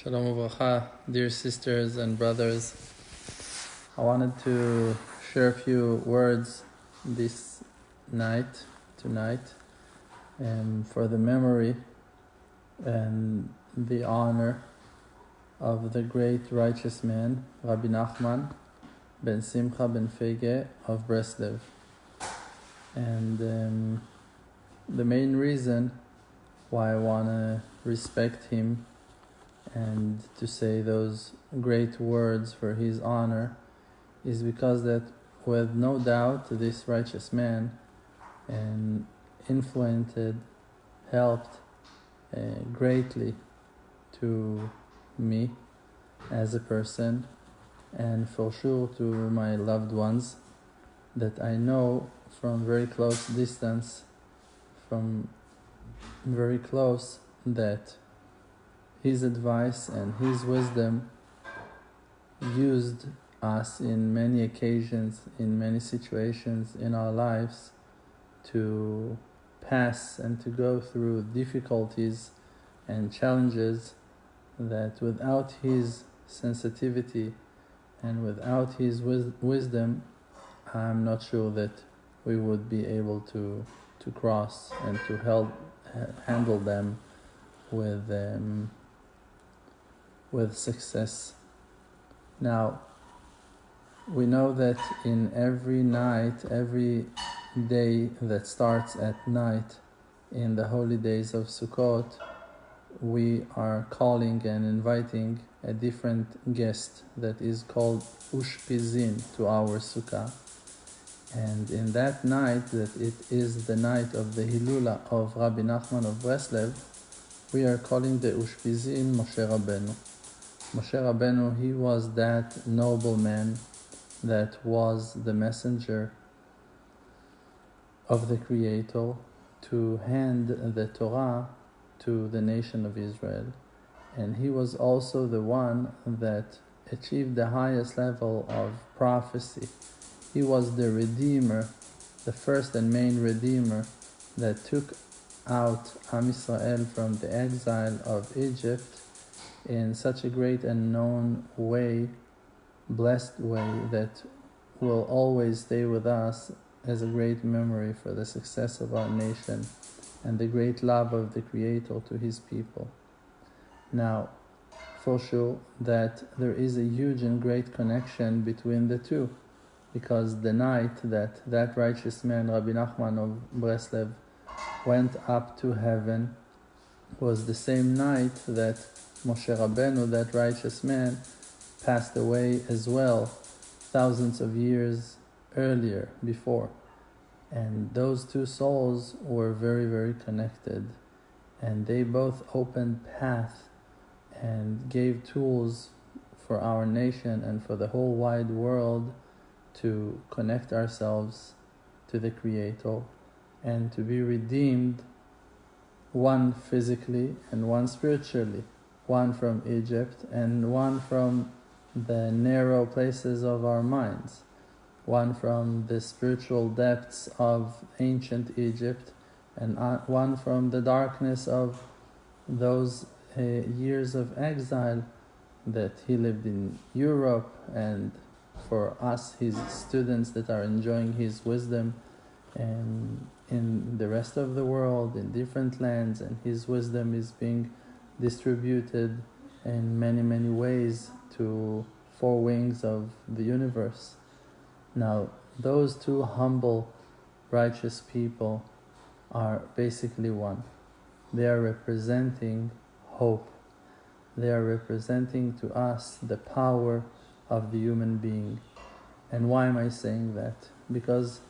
Shalom Uvracha, dear sisters and brothers. I wanted to share a few words tonight, for the memory and the honor of the great righteous man, Rabbi Nachman ben Simcha ben Fege of Breslev. And the main reason why I want to respect him and to say those great words for his honor is because that with no doubt this righteous man helped greatly to me as a person, and for sure to my loved ones that I know from very close distance, that his advice and his wisdom used us in many occasions, in many situations in our lives to pass and to go through difficulties and challenges that without his sensitivity and without his wisdom, I'm not sure that we would be able to cross and to handle them with success. Now, we know that in every day that starts at night in the holy days of Sukkot, we are calling and inviting a different guest that is called Ushpizin to our Sukkah. And in that night, that it is the night of the Hilula of Rabbi Nachman of Breslev, we are calling the Ushpizin Moshe Rabbeinu. Moshe Rabbeinu, he was that noble man that was the messenger of the Creator to hand the Torah to the nation of Israel. And he was also the one that achieved the highest level of prophecy. He was the Redeemer, the first and main Redeemer that took out Am Yisrael from the exile of Egypt in such a great and known way, blessed way, that will always stay with us as a great memory for the success of our nation and the great love of the Creator to his people. Now, for sure that there is a huge and great connection between the two, because the night that righteous man, Rabbi Nachman of Breslev, went up to heaven was the same night that Moshe Rabbeinu, that righteous man, passed away as well, thousands of years before. And those two souls were very, very connected, and they both opened path and gave tools for our nation and for the whole wide world to connect ourselves to the Creator and to be redeemed, one physically and one spiritually, one from Egypt and one from the narrow places of our minds, one from the spiritual depths of ancient Egypt, and one from the darkness of those years of exile that he lived in Europe, and for us, his students that are enjoying his wisdom and in the rest of the world, in different lands, and his wisdom is being distributed in many, many ways to four wings of the universe. Now, those two humble, righteous people are basically one. They are representing hope. They are representing to us the power of the human being. And why am I saying that? Because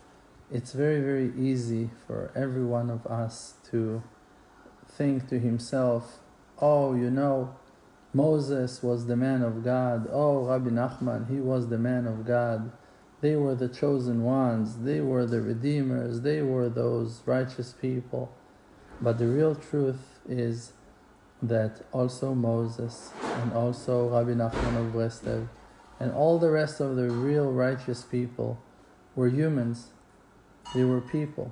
it's very, very easy for every one of us to think to himself, oh, Moses was the man of God. Oh, Rabbi Nachman, he was the man of God. They were the chosen ones. They were the redeemers. They were those righteous people. But the real truth is that also Moses and also Rabbi Nachman of Breslev and all the rest of the real righteous people were humans. They were people.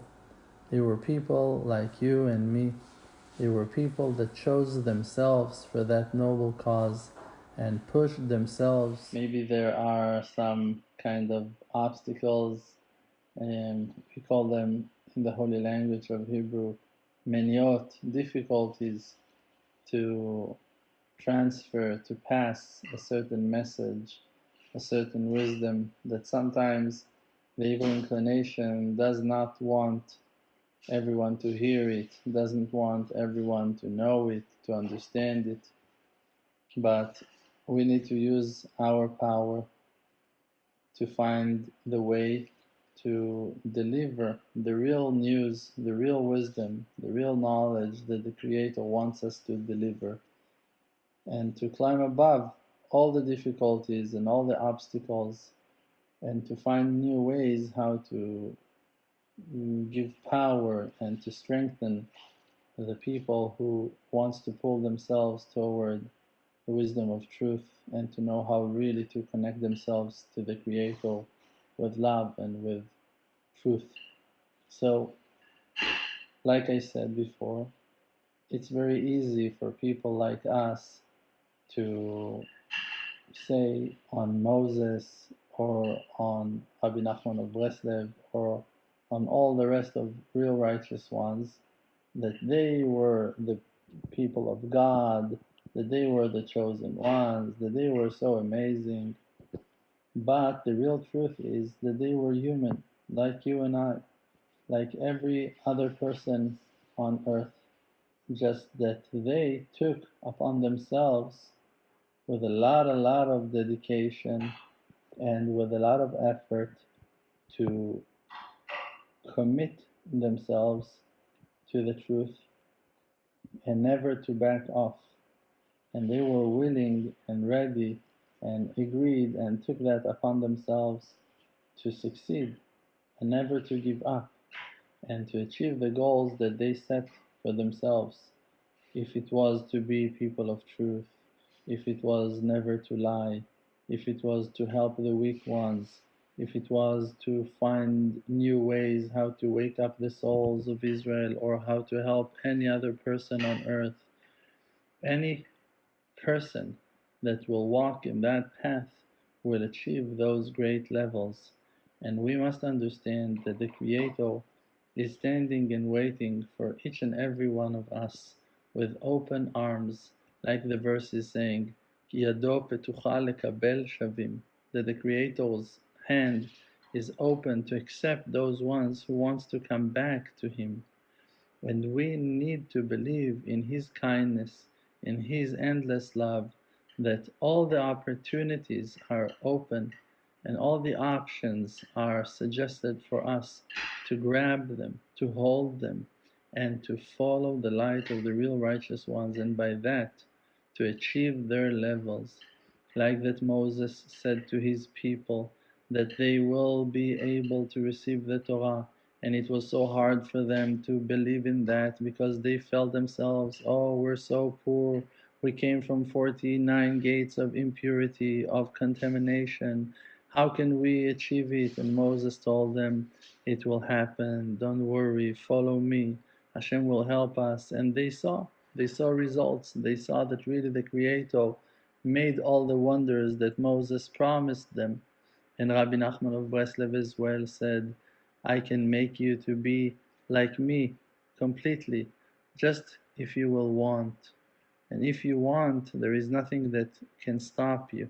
They were people like you and me, They were people that chose themselves for that noble cause and pushed themselves. Maybe there are some kind of obstacles, and we call them in the holy language of Hebrew meniot, difficulties to transfer, to pass a certain message, a certain wisdom that sometimes the evil inclination does not want everyone to hear it, doesn't want everyone to know it, to understand it. But we need to use our power to find the way to deliver the real news, the real wisdom, the real knowledge that the Creator wants us to deliver, and to climb above all the difficulties and all the obstacles, and to find new ways how to give power and to strengthen the people who wants to pull themselves toward the wisdom of truth, and to know how really to connect themselves to the Creator with love and with truth. So, like I said before, it's very easy for people like us to say on Moses or on Rabbi Nachman of Breslev or on all the rest of real righteous ones that they were the people of God, that they were the chosen ones, that they were so amazing. But the real truth is that they were human, like you and I, like every other person on earth, just that they took upon themselves with a lot of dedication and with a lot of effort to commit themselves to the truth and never to back off. And they were willing and ready and agreed and took that upon themselves to succeed and never to give up and to achieve the goals that they set for themselves. If it was to be people of truth, if it was never to lie, if it was to help the weak ones, if it was to find new ways how to wake up the souls of Israel or how to help any other person on earth, any person that will walk in that path will achieve those great levels. And we must understand that the Creator is standing and waiting for each and every one of us with open arms, like the verse is saying, "Ki yado petucha lekabel shavim," that the Creator's hand is open to accept those ones who wants to come back to Him. And we need to believe in His kindness, in His endless love, that all the opportunities are open and all the options are suggested for us to grab them, to hold them, and to follow the light of the real righteous ones, and by that to achieve their levels. Like that Moses said to his people that they will be able to receive the Torah, and it was so hard for them to believe in that because they felt themselves, oh, we're so poor, we came from 49 gates of impurity, of contamination, how can we achieve it? And Moses told them, it will happen, don't worry, follow me, Hashem will help us. And they saw results, they saw that really the Creator made all the wonders that Moses promised them. And Rabbi Nachman of Breslev as well said, I can make you to be like me completely, just if you will want. And if you want, there is nothing that can stop you.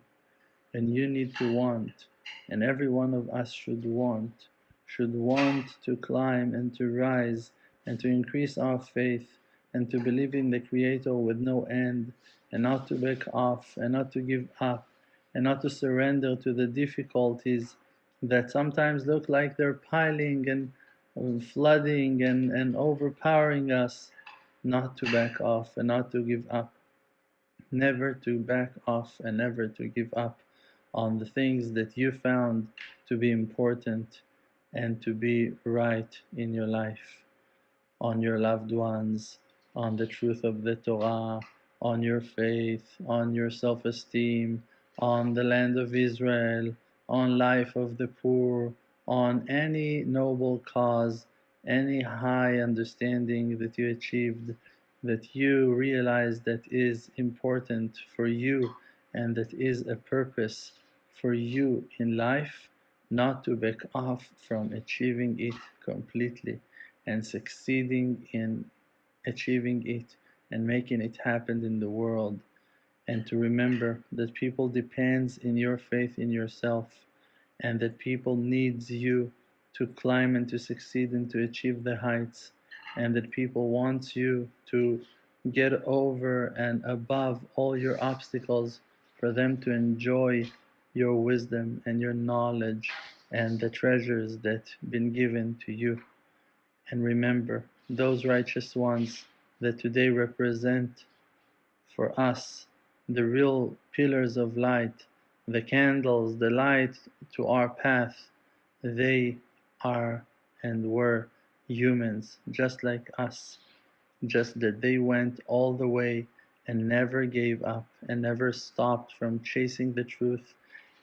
And you need to want. And every one of us should want to climb and to rise and to increase our faith and to believe in the Creator with no end, and not to back off and not to give up and not to surrender to the difficulties that sometimes look like they're piling and flooding and overpowering us. Not to back off and not to give up, never to back off and never to give up on the things that you found to be important and to be right in your life, on your loved ones, on the truth of the Torah, on your faith, on your self-esteem, on the land of Israel, on life of the poor, on any noble cause, any high understanding that you achieved. that you realize that is important for you and that is a purpose for you in life, not to back off from achieving it completely and succeeding in achieving it and making it happen in the world, and to remember that people depends in your faith in yourself, and that people needs you to climb and to succeed and to achieve the heights, and that people want you to get over and above all your obstacles for them to enjoy your wisdom and your knowledge and the treasures that been given to you. And remember those righteous ones that today represent for us the real pillars of light, the candles, the light to our path. They are and were humans just like us, just that they went all the way and never gave up and never stopped from chasing the truth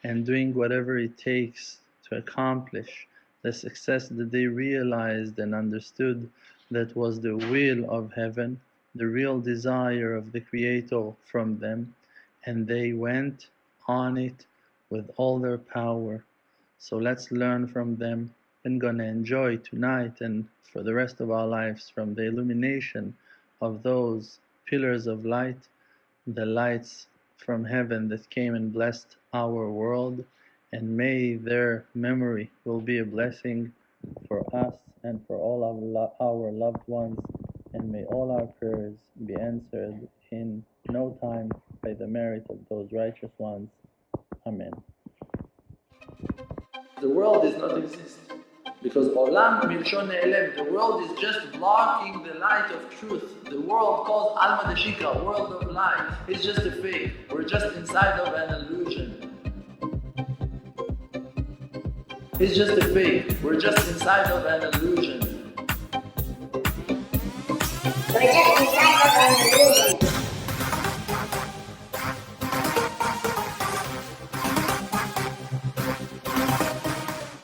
and doing whatever it takes to accomplish the success that they realized and understood that was the will of heaven, the real desire of the Creator from them, and they went on it with all their power. So let's learn from them and gonna enjoy tonight and for the rest of our lives from the illumination of those pillars of light, the lights from heaven that came and blessed our world, and may their memory will be a blessing for us and for all our loved ones, and may all our prayers be answered in no time by the merit of those righteous ones. Amen. The world does not exist. Because Olam Milshon Ne'elem, the world is just blocking the light of truth. The world called Alma Deshika, world of light, is just a fake. We're just inside of an illusion. It's just a fake. We're just inside of an illusion. We're just inside of an illusion.